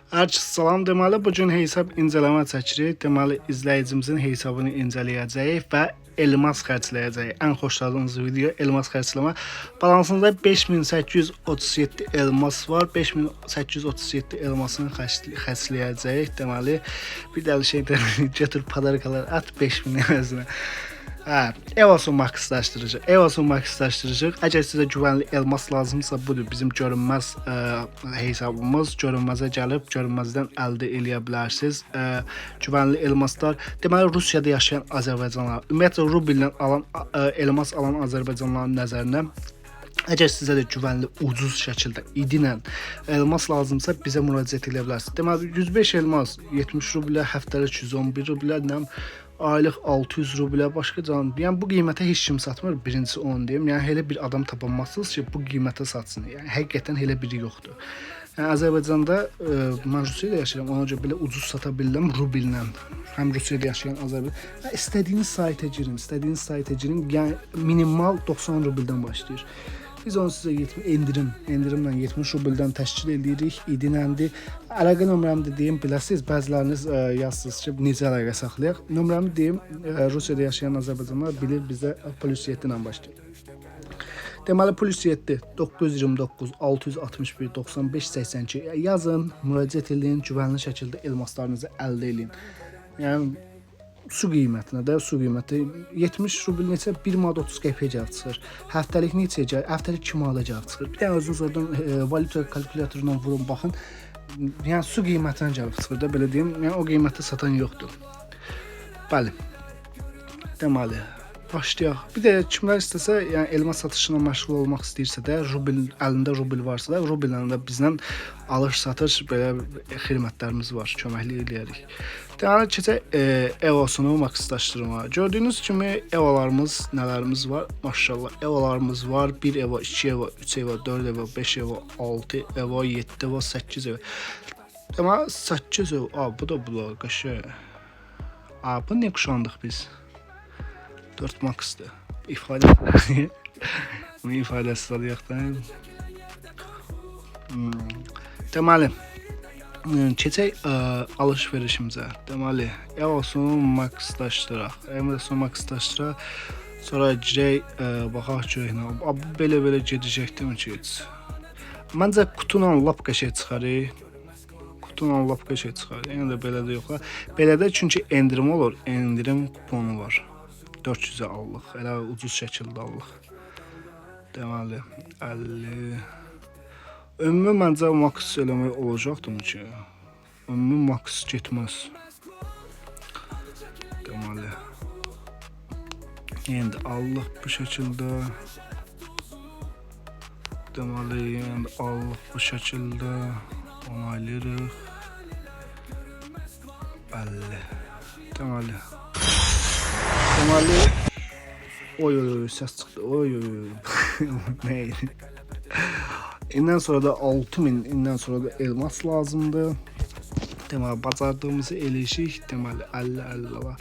Hər kəsə salam. Deməli, bu gün hesab incələmə çəkirik. Deməli, izləyicimizin hesabını incələyəcəyik və elmas xərcləyəcəyik. Ən xoşladığınız video elmas xərcləmə. Balansında 5837 elmas var. 5837 elmasını xərcləyəcəyik. Deməli, bir dəli şey götür padarkalar at 5000 əvəzinə. Evason makslaşdırıcı. Evason makslaşdırıcı. Əgər sizə güvənli elmas lazımsa, budur bizim görünməz hesabımız. Görünməzə gəlib görünməzdən əldə eləyə bilərsiniz. Güvənli elmaslar. Deməli, Rusiyada yaşayan Azərbaycanlılar, ümumiyyətlə rubllə alan elmas alan Azərbaycanlıların nəzərinə əgər sizə də güvənli, ucuz şəkildə idinlə elmas lazımsa bizə müraciət edə bilərsiniz. Deməli, 105 elmas 70 rublə, həftəlik 111 rublə, aylıq 600 rublə, başqa can. Yəni bu qiymətə heç kim satmır. Birincisi onu deyim. Yəni elə bir adam tapamazsınız ki, bu qiymətə satsın. Yəni həqiqətən elə biri yoxdur. Yəni Azərbaycanda mən Rusiyada yaşayıram. Ona görə belə ucuz sata bildim rubllə. Həm Rusiyada yaşayan Azərbaycan. İstədiyiniz saytə girin. Yəni minimal 90 rubldən başlayır. Biz onu sizə endirimlə 70 rubldən təşkil edirik. İdinəndir. Əlaqə nömrəmi deyim, biləsiniz. Bəziləriniz yazsınız ki, necə əlaqə saxlayaq. Nömrəmi deyim, Rusiyada yaşayan Azərbaycanlılar bilir, bizə +7 ilə başlayır. Deməli, +7 929 661 95 82 yazın, müraciət edin, güvənli şəkildə elmaslarınızı əldə edin. Yəni su qiymətinə də, su qiyməti 70 rubl neçə? 1 manat 30 qəpiyə gəlib çıxır. Həftəlik neçəyə gəlir? Həftəlik 2 manata gəlib çıxır. Bir dənə özünüz oradan valyuta kalkulyatorundan vurun, baxın. Yəni su qiymətinə gəlib çıxır da, belə deyim. Yəni o qiymətə satan yoxdur. Bəli. Deməli, başlayaq. Bir də kimlər istəsə, yəni elmas satışına məşğul olmaq istəyirsə də, əlində rubl varsa da, rubllə də bizdən alış-satış belə xidmətlərimiz var, köməklik eləyərik. Deməli, keçək Evosunu makslaşdırma. Gördüyünüz kimi evolarımız, nələrimiz var? Maşallah, evolarımız var. 1 evo, 2 evo, 3 evo, 4 evo, 5 evo, 6 evo, 7 evo, 8 evo. Deməli, 8 evo. Bu da bunlar, qəşəng. Bu ne kuşandıq biz? 4 maxdır. İfadəsi. Bunu ifadəsiz alıyaq da. Deməli, keçək alış-verişimizə. Deməli, Evosunu makslaşdıraq. Sonra girək, baxaq görək nə. Bu belə gedəcəkdir mi ki? Məncə qutunla lap qəşəng çıxarır. Yəni də belə də yox. Belə də çünki endirim olur. Endirim kuponu var. 400-ə allıq. Elə ucuz şəkildə allıq. Deməli, 50. Ümumi məncə maks eləmək olacaqdır ki. Ümumi maks getməz. Deməli. Yəni allıq bu şəkildə. Deməli, yəni allıq bu şəkildə. Onaylayırıq. 50. Deməli. Oy səs çıxdı. Oy. Neydi? İndən sonra da 6000, indən sonra da elmas lazımdır. Deməli, bacardığımızı eləyişik. Deməli, 50 var.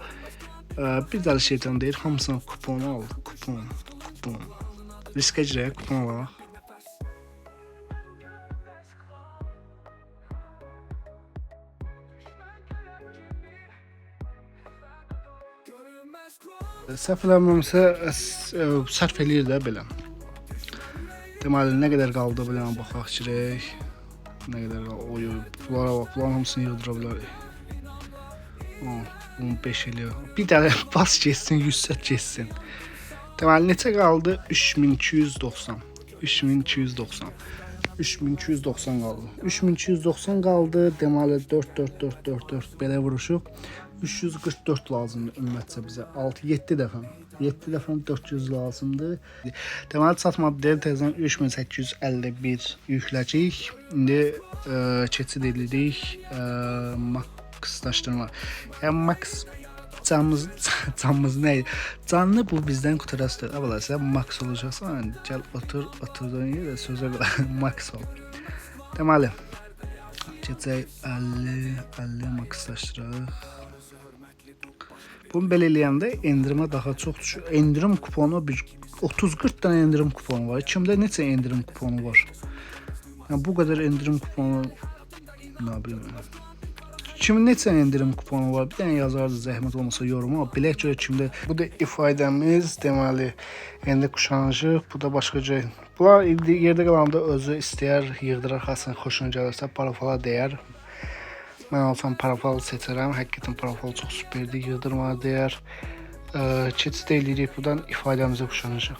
Bir dəli şeytan deyir, hamısına kupon al. Kupon. Riskə girək, kupon alaq. Səhv eləmirəmsə sərf eləyir də belə. Deməli, nə qədər qaldı belə baxaq girək. Nə qədər qaldı? Bunlara bax, bunların hamısını yıldıra bilərik. Bunu 5 eləyir. Bir dənə bas geçsin, 100 geçsin. Deməli, neçə qaldı? 3290. 3290 qaldı. 3290 qaldı. Deməli, 4 belə vuruşuq. 344 lazımdır ümumiyyətcə bizə. 7 dəfə. 7 dəfə 400 lazımdır. Deməli, çatmadı deyə tezdən 3851 yükləcəyik. İndi keçid edirik makslaşdırma. Yəni maks canımız nə? Canlı bu bizdən qutarasıdır. Əvvəla sən maks olacaqsan, gəl oturduğun yerdə sözə maks ol. Deməli, keçək 50 makslaşdıraq. Bunu belə eləyəndə endirimə daha çox düşür. Endirim kuponu 30-40 dənə endirim kuponu var. Kimdə neçə endirim kuponu var? Yəni bu qədər endirim kuponu nə bilim. Kimin neçə endirim kuponu var? Bir dənə yazardı zəhmət olmasa yoruma. Bilək görə kimdə. Bu da ifadəmiz, deməli, endi kuşanacaq. Bu da başqa cür. Bunlar yerdə qalanda özü istəyər, yığdırar, xassın xoşuna gəlirsə parafala deyər. Mən olsam parafalı seçərəm. Həqiqətən parafal çox superdir, yığdırmalı deyər. Keçid eləyirik, buradan ifadəmizə kuşanacaq.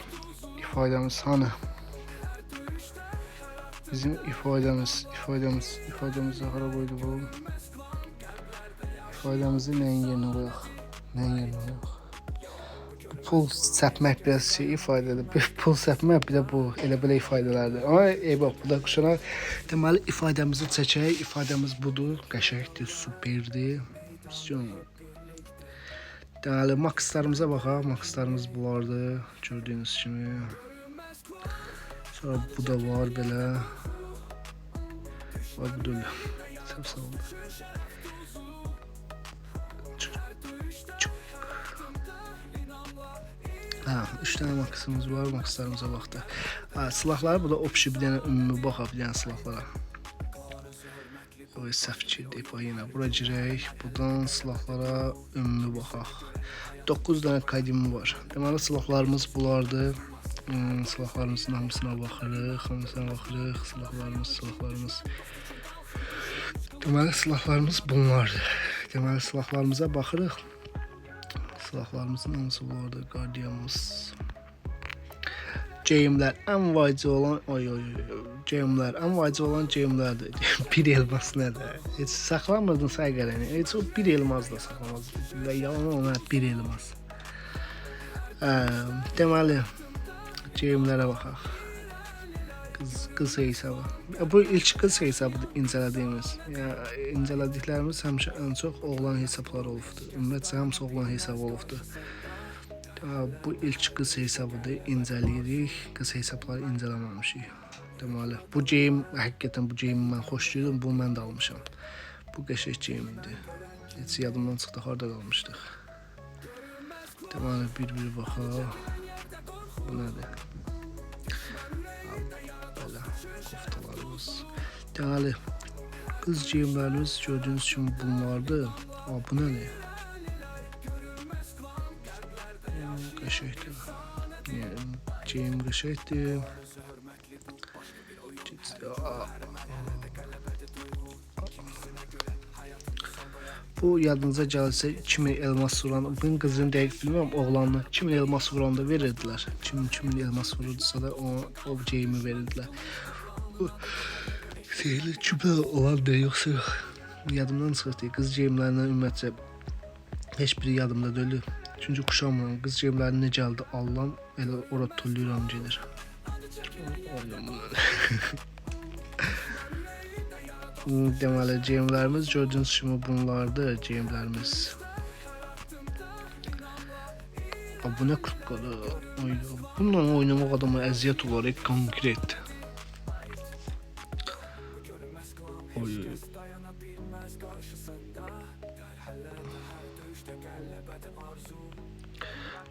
İfadəmiz hanı? Bizim ifadəmizi hara qoydu bu? İfadəmizi nəyin yerinə qoyaq? Pul səpmək biraz şey ifadədir. Pul səpmək bir də bu, elə belə ifadələrdir. Amma bax, bu da kuşana. Deməli, ifadəmizi çəkək. İfadəmiz budur. Qəşəngdir, superdir. Deməli, makslarımıza baxaq. Makslarımız bunlardır. Gördüyünüz kimi. Sonra bu da var belə. Var bu da öyle. Sağ olun. Üç tane maksımız var. Makslarımıza baxdı. Silahlar bu da opşi bir dənə ümumi baxaq bir dənə silahlara. O səhv girdik. Yenə bura girək. Buradan silahlara ümumi baxaq. 9 dənə kadimi var. Deməli silahlarımız bunlardır. Silahlarımızın hamısına baxırıq. Silahlarımız. Deməli silahlarımız bunlardır. Deməli silahlarımıza baxırıq. Silahlarımızın hamısı bunlardır. Guardianımız. Geyimlər ən vacib olan geyimlərdir. Bir elmas nədir? Heç saxlamırdın sayqaləni. Heç o bir elmas da saxlamazdı. Yalan ona bir elmas. Deməli geyimlərə baxaq. Qız hesabı. Bu ilk qız hesabıdır incələdiyimiz. Yəni incələdiklərimiz həmişə ən çox oğlan hesabları olubdur. Ümumiyyətlə hamısı oğlan hesabı olubdur. Bu ilk qız hesabıdır, incələyirik. Qız hesabları incələməmişik. Deməli, bu geyim, həqiqətən bu geyimi mən xoşlayırdım, bunu mən də almışam. Bu qəşəng geyimdir. Heç yadımdan çıxdı, harada qalmışdıq. Deməli, bir baxaq. Bu nədir? Belə, koftalarımız. Deməli, qız geyimlərimiz gördüyünüz kimi bunlardır. Bu nədir? Qəşəkdir. Geyim qəşəkdir. Bu yadınıza gəlirsə 2000 elmas vuran, bunun qızını dəqiq bilmirəm, oğlanı 2000 elmas vuranda verirdilər. 2000 elmas vururdusa da o geyimi verirdilər. Bu seyirli küpə olan da yoxsa yox. Yadımdan çıxdı. Qız geyimlərindən ümumiyyətcə heç biri yadımda deyil. Çünki kuşamıram. Qız geyimlərini necə əldə alıram, elə ora tulluyuram gedir. Deməli, geyimlərimiz gördüyünüz kimi bunlardır, geyimlərimiz. Bu nə kurtqadır? Bununla oynamaq adama əziyyət olaraq konkret.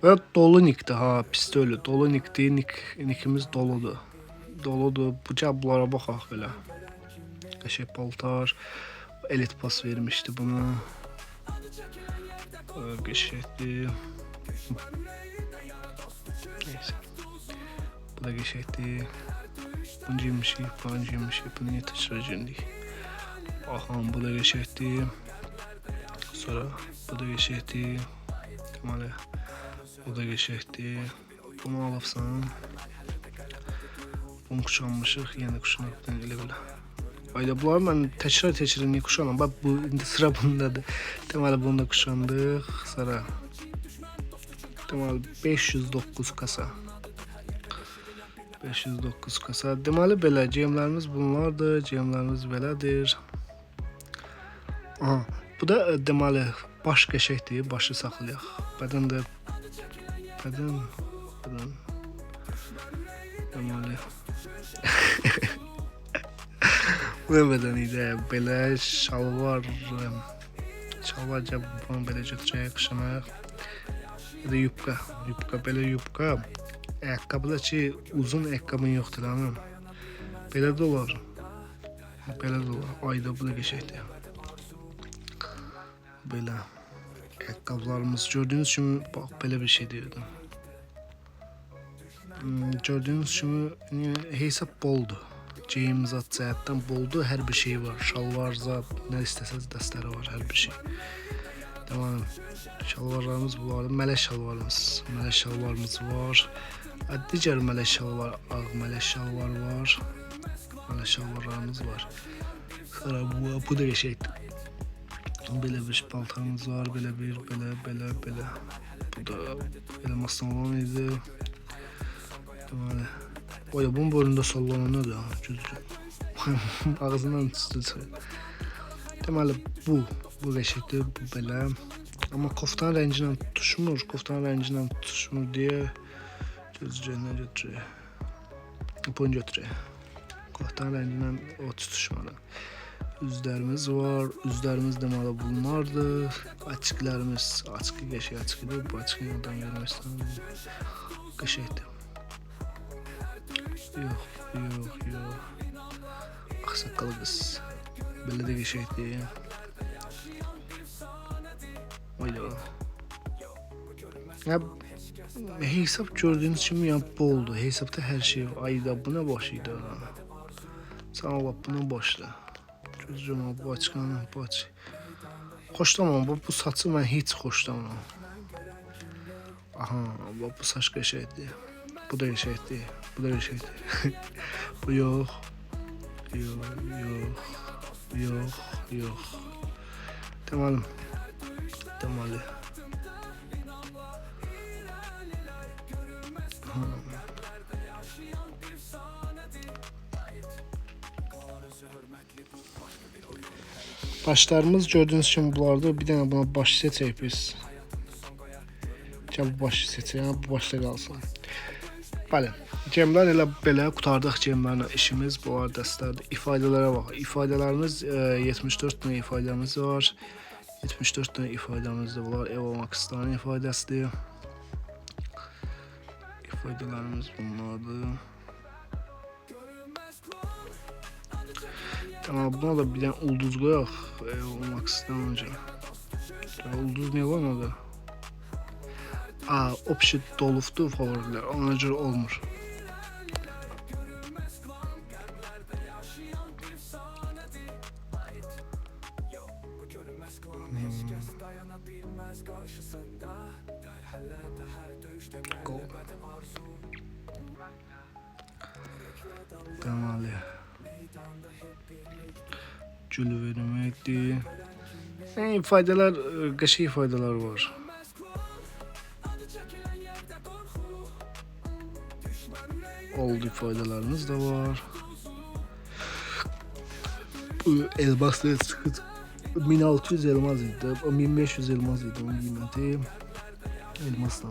Və dolu nikdir ha, pis deyil, dolu nikdir, nikimiz doludur. Doludur, bu cəblara baxaq belə. Qəşəng paltar, elit pas vermişdi buna. Qəşəngdir. Neyse. Bu da qəşəngdir. Bunu giymişik, bunu niyə təkrar giyindik? Baxın, bu da qəşəngdir. Sonra bu da qəşəngdir. Deməli, bu da qəşəngdir. Bunu alıbsan. Bunu kuşanmışıq, yenə kuşanıqdan elə belə. Ayda bunları mən təkrar niyə kuşanam? Bax, bu indi sıra bundadır. Deməli, bunu da kuşandıq. Sonra deməli 509 kasa. 509 kasa. Deməli belə geyimlərimiz bunlardır, geyimlərimiz belədir. Aha, bu da deməli baş qəşəkdir, başı saxlayaq. Bədən də bədən. Deməli bu bədən idi. Belə şalvar cəbban belə götürək, qışanaq. Ya da yubka, belə yubka. Ayaqqabıda ki, uzun ayaqqabın yoxdur hanım. Belə də olar. Belə də var. Ayda bu da qəşəngdir. Belə. Ayaqqabılarımız gördüğünüz kimi bax belə bir şey deyirdim. Gördüğünüz kimi hesab boldu. Geyim zat cəhətdən boldu. Hər bir şey var. Şalvar zat, nə istəsəz dəstləri var, hər bir şey. Tamam. Şalvarlarımız bunlar. Mələk şalvarımız var. Digər mələk şalvar, ağ mələk şalvar var. Mələk şalvarlarımız var. Sonra bu da qəşəngdir. Belə bir paltarımız var, belə. Bu da elmasdan olan idi. Deməli, oya bunun boynunda sallanı nədir? Güclü. Ağzından çıxır. Deməli, bu qəşəngdir, bu belə. Amma koftanın rənginə tutuşmur, deyə gözcəyinə götürək. Bunu götürək. Koftanın rənginə o tutuşmadı. Üzlərimiz var. Üzlərimiz deməli bunlardır. Açıqlarımız, açıq qəşəng açıqdır. Bu açıq yerdən görmək istəyirəm. Qəşəngdir. Yox. Ağsaqqalı qız. Belə də qəşəngdir. Oyda. Ya hesab gördüğünüz kimi yani boldu. Hesapta her şey var. Ayda bu ne başıydı? Sana bak bunun başlı. Gözüm bu açıqanı bu açıq. Xoşlamam bu saçı mən heç xoşlamam. Aha bu saç qəşəngdir. Bu da qəşəngdir. Bu yox. Deməli. Başlarımız gördüğünüz kimi bunlardır. Bir dənə buna baş seçək biz. Gəl bu başı seçək, bu başda qalsın. Bəli, gemlər elə belə qutardıq gemlərlə işimiz. Bunlar dəstlərdir. İfadələrə bax. İfadələrimiz 74 dənə ifadəmiz var. 74 dənə ifadəmiz də var. Evo Max'dan ifadəsidir. İfadələrimiz bunlardır. Tamam, buna da bir dənə ulduz qoyaq. Evo Max'dan önce. Ulduz ne var orada? Option dolufdu favoriler. Ona göre olmur. Deməli. Gül verməkdir. Faydalar, qəşəng faydalar var. Oldu faydalarımız da var. Bu elmasla sıkıntı. 1600 elmas idi. 1500 elmas idi onun qiyməti. Elmasla.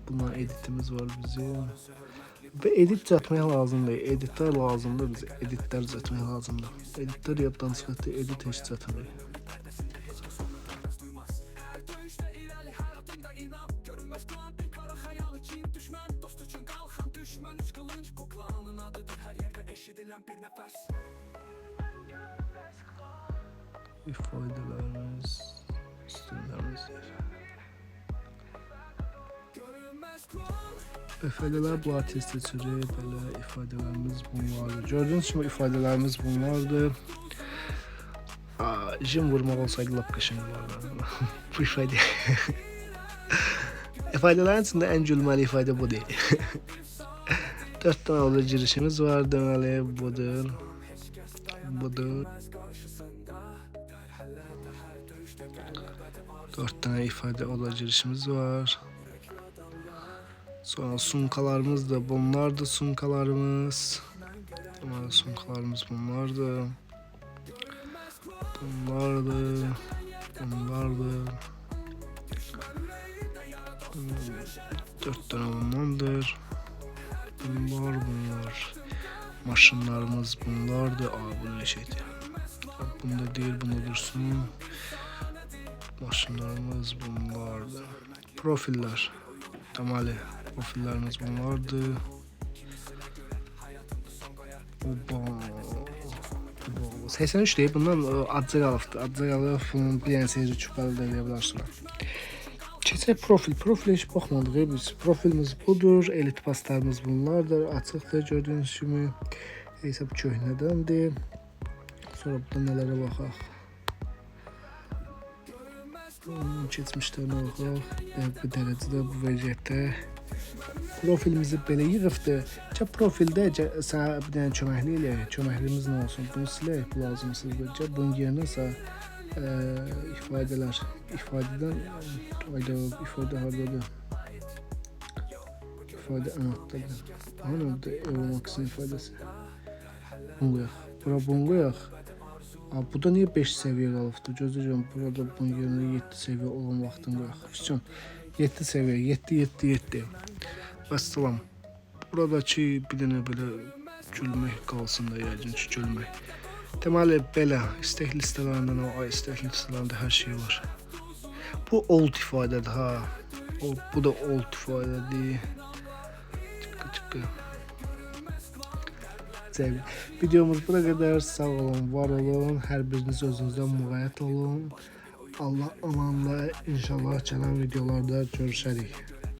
Bunlar editimiz var bizim. Ve edit düzəltmək lazımdır. Editlər lazımdır bizə. Editlər düzəltmək lazımdır. Editlər yaddan çıxartdı. Edit heç düzəltmirik. İfadelerimiz, üstünlerimiz. İfadeler bu test seçəcək. Belə ifadelerimiz bunlardır. Gördüğünüz kimi ifadelerimiz bunlardır. Jim vurmaq olsaydı lap qəşəng olardı. Bu ifadə. İfadələrin içində ən gülməli ifadə bu deyil. 4 tane orada girişimiz var deməli. Budur. 4 tane ifade orada girişimiz var. Sonra sunkalarımız da bunlardı sunkalarımız. Sunkalarımız bunlardı. Bunlardı. 4 tane bunlardır. Bunlar. Maşınlarımız bunlardı. Bu ne şeydi? Bunda değil, bunda dursun. Maşınlarımız bunlardı. Profiller. Tamali. Profillerimiz bunlardı. 83 deyib bundan adca qalıbdı. Adca qalıb bunun bir dənə seyirci çupalı da eləyə bilərsiniz. Keçək profil. Profilə heç baxmadıq. Biz profilimiz budur. Elit pastlarımız bunlardır. Açıqdır gördüyünüz kimi. Hesab köhnədəndir. Sonra burada nələrə baxaq. Keçmişlərinə baxaq. Bu dərəcədə bu vəziyyətdə. Profilimizi belə yığıbdır. Profildə sənə bir dənə köməkli eləyək. Köməklimiz nə olsun? Bunu silək, bu lazımsızdır. Bunun yerinə ifadələr. İfadə hardadır? İfadə anahtardır. Hanıdır Evomax'ın ifadəsi? Bunu qoyaq. Bura bunu qoyaq. Bu da niyə 5 səviyyə qalıbdır? Gözləyəcəm, burada bunun yerinə 7 səviyyə olan vaxtını qoyaq. Füsun, 7 səviyyə, 7. Vəssalam. Buradakı bir dənə belə gülmək qalsın da yəqin ki, gülmək. Deməli, belə, istek listələrindən o, istek listelərində hər şey var. Bu old ifadədir, ha. Bu da old ifadədir. Çıqqı. Videomuz bura qədər. Sağ olun, var olun. Hər biriniz özünüzdən müğayət olun. Allah amanla inşallah gələn videolarda görüşərik.